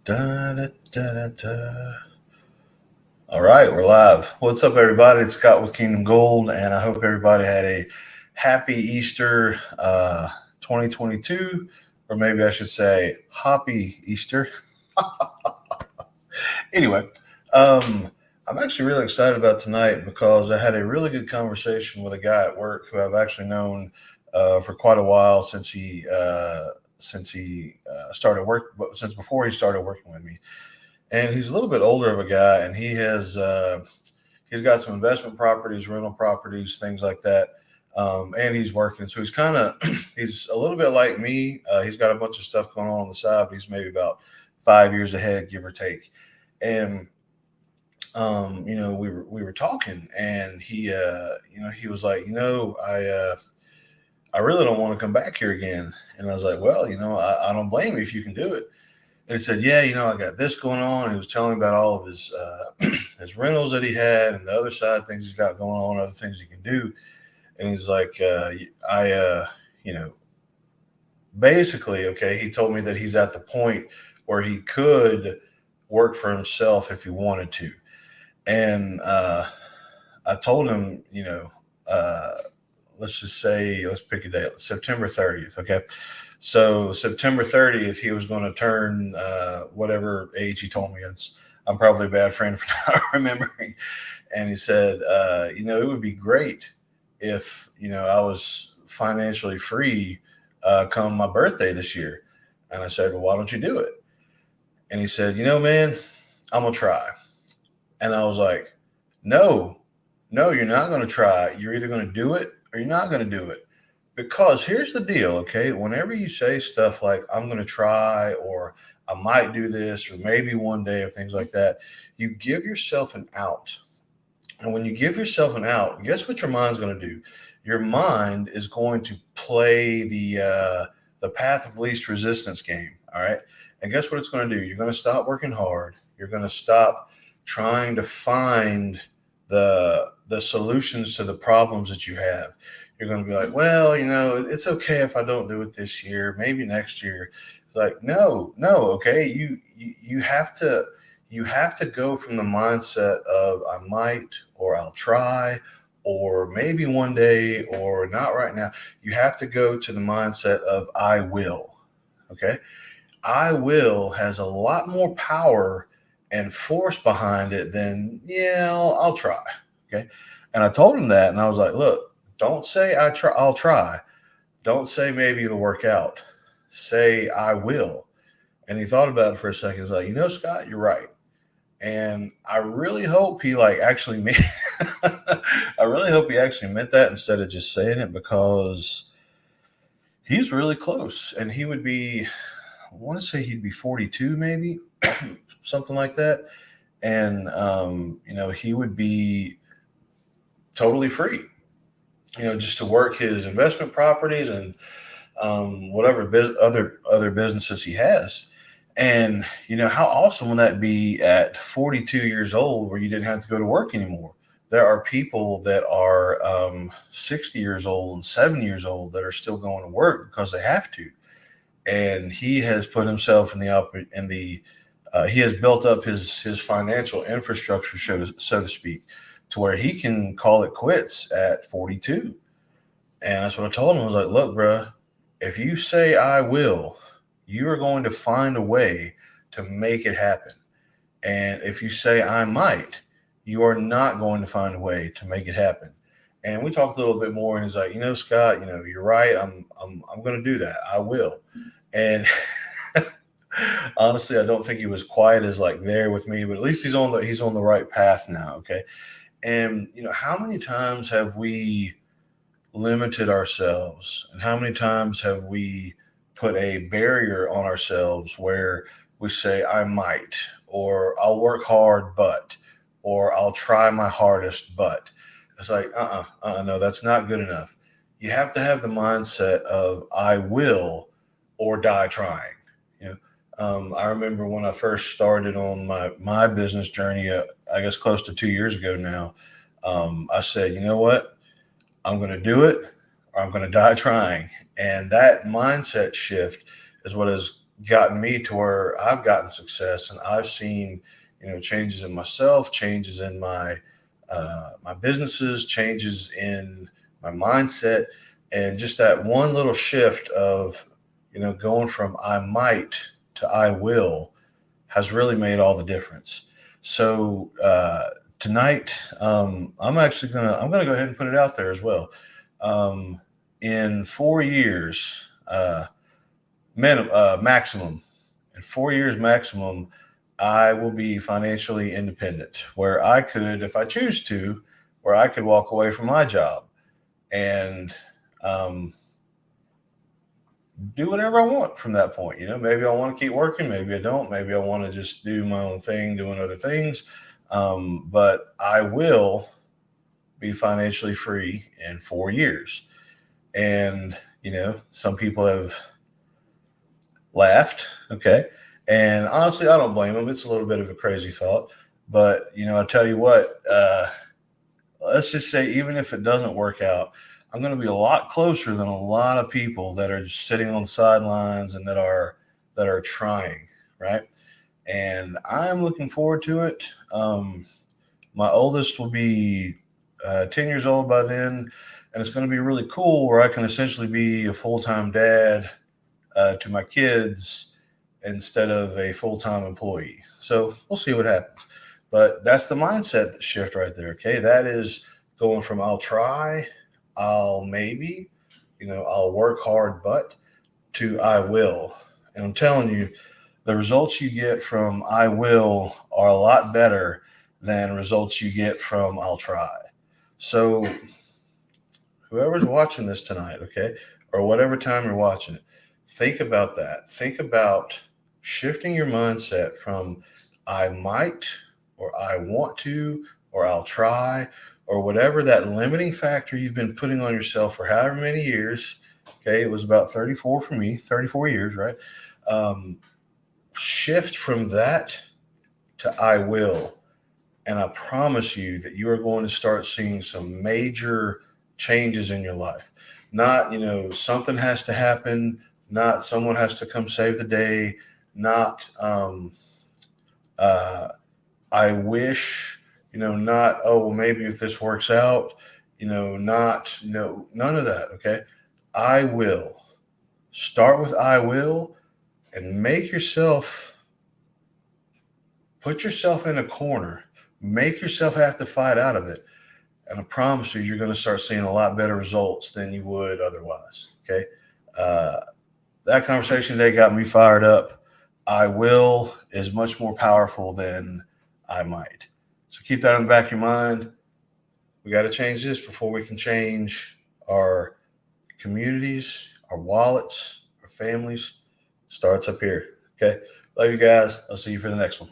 Da, da, da, da, da. All right, we're live. What's up, everybody? It's Scott with Kingdom Gold, and I hope everybody had a happy Easter 2022, or maybe I should say Hoppy Easter. Anyway, I'm actually really excited about tonight because I had a really good conversation with a guy at work who I've actually known for quite a while since he started work, since before he started working with me. And he's a little bit older of a guy, and he's got some investment properties, rental properties, things like that. And he's working, so he's kind of he's a little bit like me. He's got a bunch of stuff going on the side, but he's maybe about 5 years ahead, give or take. And we were talking, and he was like, I really don't want to come back here again. And I was like, well, I don't blame you if you can do it. And he said, yeah, I got this going on. And he was telling me about all of his his rentals that he had, and the other side things he's got going on, other things he can do. And he's like, you know, basically, okay, he told me that he's at the point where he could work for himself if he wanted to. And I told him, let's just say, let's pick a date, September 30th. Okay. So September 30th, he was going to turn whatever age he told me. I'm probably a bad friend for not remembering. And he said, it would be great if, I was financially free come my birthday this year. And I said, well, why don't you do it? And he said, man, I'm going to try. And I was like, no, you're not going to try. You're either going to do it or you're not going to do it. Because here's the deal, okay? Whenever you say stuff like, I'm going to try, or I might do this, or maybe one day, or things like that, you give yourself an out. And when you give yourself an out, guess what your mind's going to do? Your mind is going to play the path of least resistance game, all right? And guess what it's going to do? You're going to stop working hard. You're going to stop trying to find the solutions to the problems that you have. You're going to be like, well, it's okay if I don't do it this year, maybe next year. It's like, no, okay. You have to go from the mindset of I might, or I'll try, or maybe one day, or not right now. You have to go to the mindset of I will. Okay. I will has a lot more power and force behind it than, I'll try. Okay. And I told him that, and I was like, look, don't say I'll try. Don't say maybe it'll work out. Say I will. And he thought about it for a second. He's like, Scott, you're right. And I really hope he actually meant I really hope he actually meant that instead of just saying it, because he's really close. And he would be, I want to say he'd be 42 maybe, something like that. And he would be totally free, just to work his investment properties and whatever other businesses he has. And how awesome would that be at 42 years old, where you didn't have to go to work anymore? There are people that are 60 years old and 70 years old that are still going to work because they have to. And he has put himself he has built up his financial infrastructure, so to speak, to where he can call it quits at 42. And that's what I told him. I was like, look, bro, if you say I will, you are going to find a way to make it happen. And if you say I might, you are not going to find a way to make it happen. And we talked a little bit more, and he's like, Scott, you're right. I'm going to do that. I will. And honestly, I don't think he was quite as there with me, but at least he's on the right path now. Okay. And how many times have we limited ourselves, and how many times have we put a barrier on ourselves where we say I might, or I'll work hard or I'll try my hardest but? It's like, no, that's not good enough. You have to have the mindset of I will, or die trying. I remember when I first started on my business journey, I guess close to 2 years ago now. I said, you know what? I'm going to do it, or I'm going to die trying. And that mindset shift is what has gotten me to where I've gotten success, and I've seen, changes in myself, changes in my businesses, changes in my mindset, and just that one little shift of, going from I might to I will has really made all the difference. So tonight, I'm gonna go ahead and put it out there as well. Um, in 4 years, maximum, in 4 years maximum, I will be financially independent, where I could, if I choose to, where I could walk away from my job and um, do whatever I want from that point. Maybe I want to keep working, maybe I don't, maybe I want to just do my own thing, doing other things. But I will be financially free in 4 years. And, some people have laughed. Okay. And honestly, I don't blame them. It's a little bit of a crazy thought. But, I tell you what, let's just say, even if it doesn't work out, I'm going to be a lot closer than a lot of people that are just sitting on the sidelines and that are trying, right? And I'm looking forward to it. My oldest will be 10 years old by then, and it's going to be really cool where I can essentially be a full time dad to my kids instead of a full time employee. So we'll see what happens. But that's the mindset that shift right there. Okay. That is going from I'll try, I'll maybe, I'll work hard, but to I will. And I'm telling you, the results you get from I will are a lot better than results you get from I'll try. So, whoever's watching this tonight, okay, or whatever time you're watching it, think about that. Think about shifting your mindset from I might, or I want to, or I'll try, or whatever that limiting factor you've been putting on yourself for however many years. Okay, it was about 34 for me, 34 years, right? Um, Shift from that to I will. And I promise you that you are going to start seeing some major changes in your life. Not, something has to happen, not someone has to come save the day, not, uh, I wish, not, oh, well, maybe if this works out, not, no, none of that. Okay. I will. Start with I will and put yourself in a corner, make yourself have to fight out of it. And I promise you, you're going to start seeing a lot better results than you would otherwise. Okay. Uh, that conversation today got me fired up. I will is much more powerful than I might. So keep that in the back of your mind. We got to change this before we can change our communities, our wallets, our families. Starts up here. Okay. Love you guys. I'll see you for the next one.